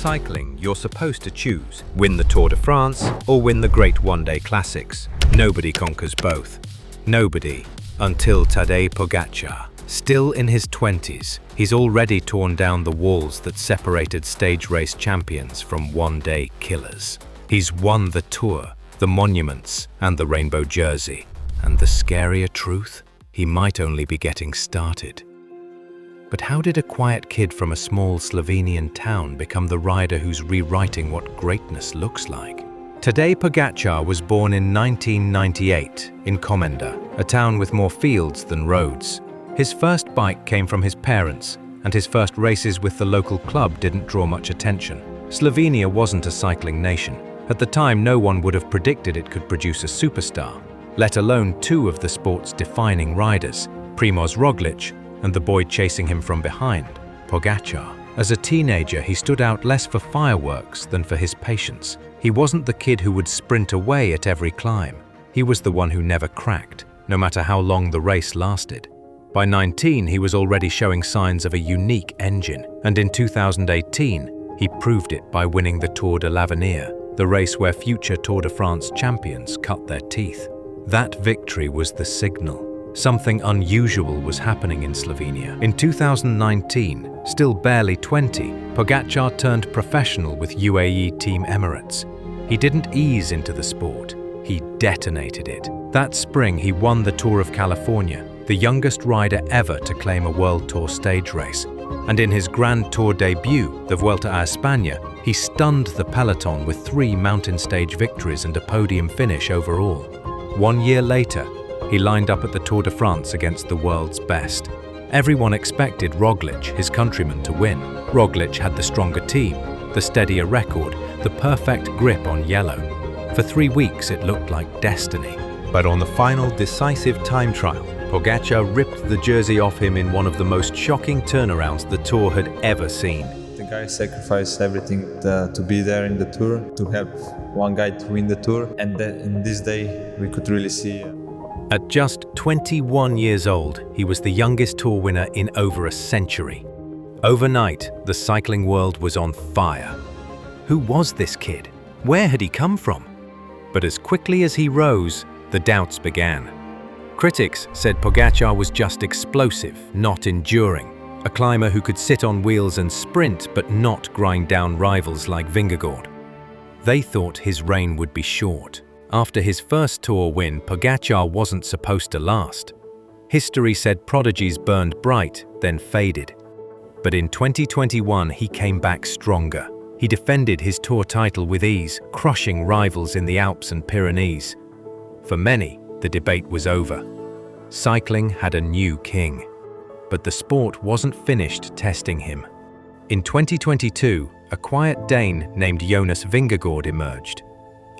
cycling, you're supposed to choose: win the Tour de France or win the great one-day classics. Nobody conquers both. Nobody, until Tadej Pogačar. Still in his 20s, he's already torn down the walls that separated stage race champions from one-day killers. He's won the Tour, the monuments, and the rainbow jersey. And the scarier truth? He might only be getting started. But how did a quiet kid from a small Slovenian town become the rider who's rewriting what greatness looks like? Tadej Pogačar was born in 1998 in Komenda, a town with more fields than roads. His first bike came from his parents, and his first races with the local club didn't draw much attention. Slovenia wasn't a cycling nation. At the time, no one would have predicted it could produce a superstar, let alone two of the sport's defining riders, Primož Roglič and the boy chasing him from behind, Pogačar. As a teenager, he stood out less for fireworks than for his patience. He wasn't the kid who would sprint away at every climb. He was the one who never cracked, no matter how long the race lasted. By 19, he was already showing signs of a unique engine, and in 2018, he proved it by winning the Tour de l'Avenir, the race where future Tour de France champions cut their teeth. That victory was the signal. Something unusual was happening in Slovenia. In 2019, still barely 20, Pogačar turned professional with UAE Team Emirates. He didn't ease into the sport, he detonated it. That spring, he won the Tour of California, the youngest rider ever to claim a World Tour stage race. And in his Grand Tour debut, the Vuelta a España, he stunned the peloton with 3 mountain stage victories and a podium finish overall. 1 year later, he lined up at the Tour de France against the world's best. Everyone expected Roglič, his countryman, to win. Roglič had the stronger team, the steadier record, the perfect grip on yellow. For 3 weeks, it looked like destiny. But on the final decisive time trial, Pogačar ripped the jersey off him in one of the most shocking turnarounds the Tour had ever seen. The guy sacrificed everything to be there in the Tour, to help one guy to win the Tour, and in this day we could really see. At just 21 years old, he was the youngest Tour winner in over a century. Overnight, the cycling world was on fire. Who was this kid? Where had he come from? But as quickly as he rose, the doubts began. Critics said Pogačar was just explosive, not enduring. A climber who could sit on wheels and sprint, but not grind down rivals like Vingegaard. They thought his reign would be short. After his first Tour win, Pogačar wasn't supposed to last. History said prodigies burned bright, then faded. But in 2021, he came back stronger. He defended his Tour title with ease, crushing rivals in the Alps and Pyrenees. For many, the debate was over. Cycling had a new king. But the sport wasn't finished testing him. In 2022, a quiet Dane named Jonas Vingegaard emerged.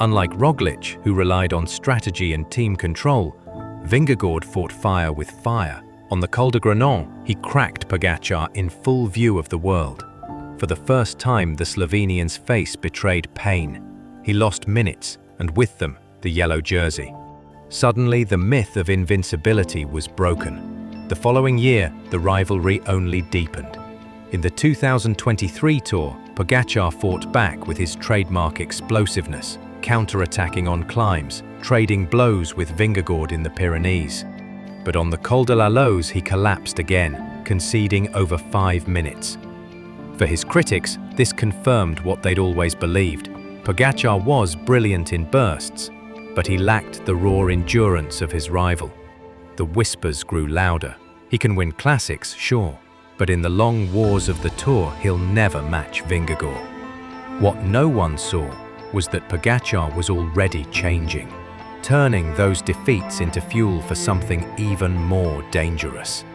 Unlike Roglič, who relied on strategy and team control, Vingegaard fought fire with fire. On the Col de Grenon, he cracked Pogačar in full view of the world. For the first time, the Slovenian's face betrayed pain. He lost minutes, and with them, the yellow jersey. Suddenly, the myth of invincibility was broken. The following year, the rivalry only deepened. In the 2023 Tour, Pogačar fought back with his trademark explosiveness, counter-attacking on climbs, trading blows with Vingegaard in the Pyrenees. But on the Col de la Loze, he collapsed again, conceding over 5 minutes. For his critics, this confirmed what they'd always believed. Pogačar was brilliant in bursts, but he lacked the raw endurance of his rival. The whispers grew louder. He can win classics, sure, but in the long wars of the Tour, he'll never match Vingegaard. What no one saw was that Pogačar was already changing, turning those defeats into fuel for something even more dangerous.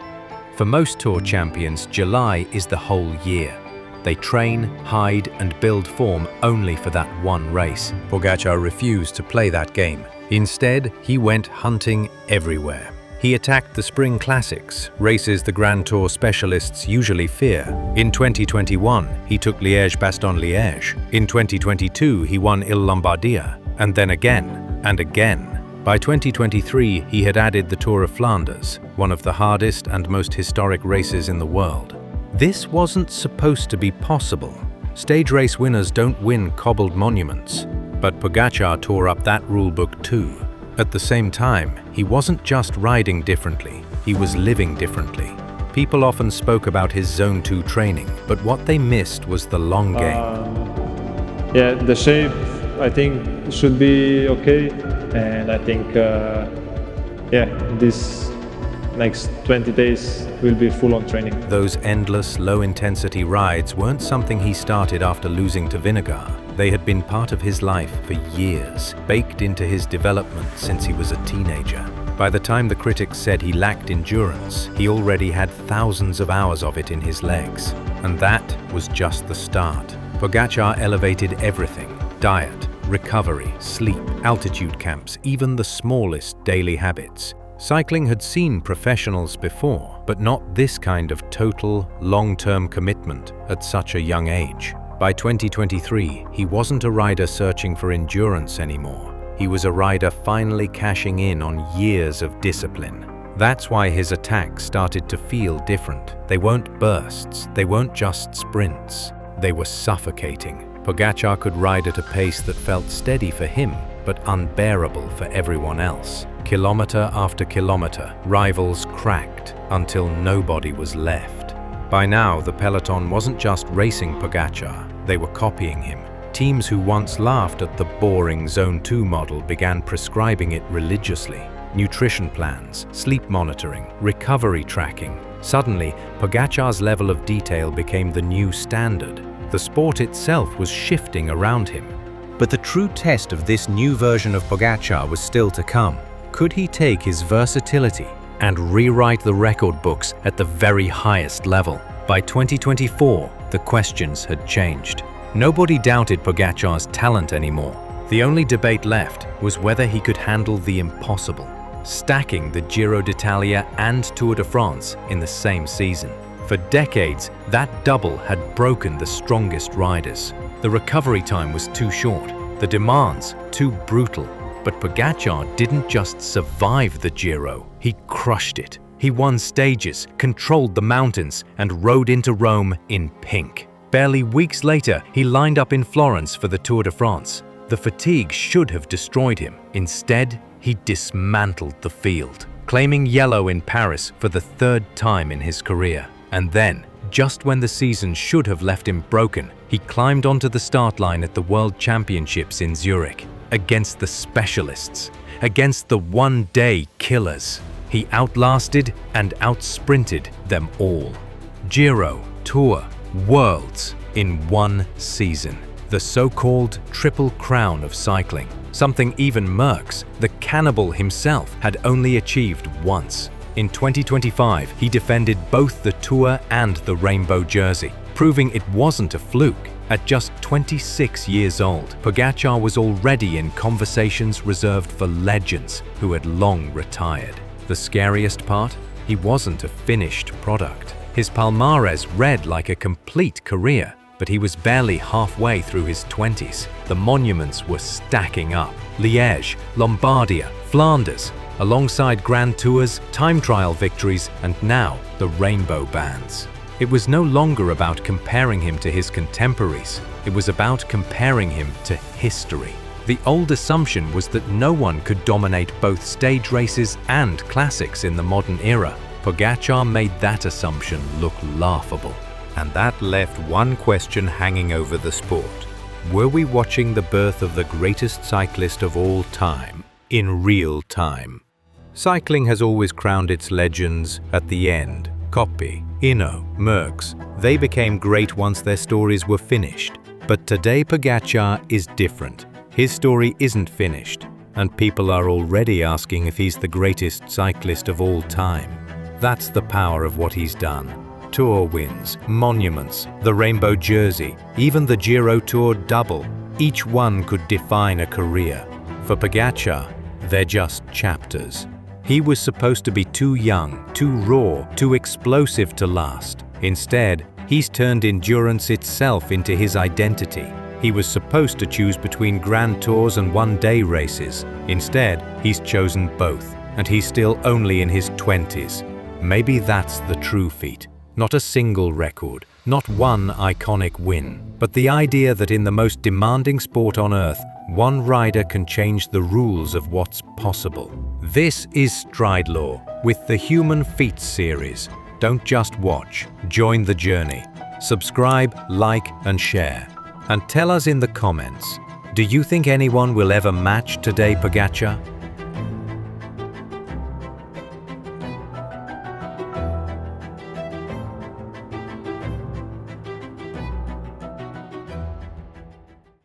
For most Tour champions, July is the whole year. They train, hide, and build form only for that one race. Pogačar refused to play that game. Instead, he went hunting everywhere. He attacked the Spring Classics, races the Grand Tour specialists usually fear. In 2021, he took Liège-Bastogne-Liège. In 2022, he won Il Lombardia, and then again, and again. By 2023, he had added the Tour of Flanders, one of the hardest and most historic races in the world. This wasn't supposed to be possible. Stage race winners don't win cobbled monuments. But Pogačar tore up that rulebook too. At the same time, he wasn't just riding differently, he was living differently. People often spoke about his Zone 2 training, but what they missed was the long game. Yeah, the shape I think should be okay, and I think this next 20 days will be full-on training. Those endless, low-intensity rides weren't something he started after losing to Vingegaard. They had been part of his life for years, baked into his development since he was a teenager. By the time the critics said he lacked endurance, he already had thousands of hours of it in his legs. And that was just the start. Pogačar elevated everything: diet, recovery, sleep, altitude camps, even the smallest daily habits. Cycling had seen professionals before, but not this kind of total, long-term commitment at such a young age. By 2023, he wasn't a rider searching for endurance anymore. He was a rider finally cashing in on years of discipline. That's why his attacks started to feel different. They weren't bursts, they weren't just sprints. They were suffocating. Pogačar could ride at a pace that felt steady for him, but unbearable for everyone else. Kilometer after kilometer, rivals cracked until nobody was left. By now, the peloton wasn't just racing Pogačar, they were copying him. Teams who once laughed at the boring Zone 2 model began prescribing it religiously. Nutrition plans, sleep monitoring, recovery tracking. Suddenly, Pogačar's level of detail became the new standard. The sport itself was shifting around him. But the true test of this new version of Pogačar was still to come. Could he take his versatility and rewrite the record books at the very highest level? By 2024, the questions had changed. Nobody doubted Pogačar's talent anymore. The only debate left was whether he could handle the impossible, stacking the Giro d'Italia and Tour de France in the same season. For decades, that double had broken the strongest riders. The recovery time was too short, the demands too brutal. But Pogačar didn't just survive the Giro, he crushed it. He won stages, controlled the mountains, and rode into Rome in pink. Barely weeks later, he lined up in Florence for the Tour de France. The fatigue should have destroyed him. Instead, he dismantled the field, claiming yellow in Paris for the third time in his career. And then, just when the season should have left him broken, he climbed onto the start line at the World Championships in Zurich. Against the specialists, against the one-day killers. He outlasted and outsprinted them all. Giro, Tour, Worlds in one season. The so-called Triple Crown of cycling. Something even Merckx, the cannibal himself, had only achieved once. In 2025, he defended both the Tour and the Rainbow Jersey, proving it wasn't a fluke. At just 26 years old, Pogačar was already in conversations reserved for legends who had long retired. The scariest part? He wasn't a finished product. His palmarès read like a complete career, but he was barely halfway through his 20s. The monuments were stacking up. Liège, Lombardia, Flanders, alongside Grand Tours, time trial victories, and now the Rainbow Bands. It was no longer about comparing him to his contemporaries. It was about comparing him to history. The old assumption was that no one could dominate both stage races and classics in the modern era. Pogačar made that assumption look laughable. And that left one question hanging over the sport. Were we watching the birth of the greatest cyclist of all time in real time? Cycling has always crowned its legends at the end. Coppi, Inno, Merckx, they became great once their stories were finished. But today Pogačar is different. His story isn't finished, and people are already asking if he's the greatest cyclist of all time. That's the power of what he's done. Tour wins, monuments, the Rainbow Jersey, even the Giro Tour double. Each one could define a career. For Pogačar, they're just chapters. He was supposed to be too young, too raw, too explosive to last. Instead, he's turned endurance itself into his identity. He was supposed to choose between Grand Tours and one-day races. Instead, he's chosen both, and he's still only in his 20s. Maybe that's the true feat. Not a single record, Not one iconic win, but the idea that in the most demanding sport on earth, one rider can change the rules of what's possible. This is Stridelore with the Human Feats series. Don't just watch, join the journey. Subscribe, like, and share. And tell us in the comments, do you think anyone will ever match Tadej Pogačar?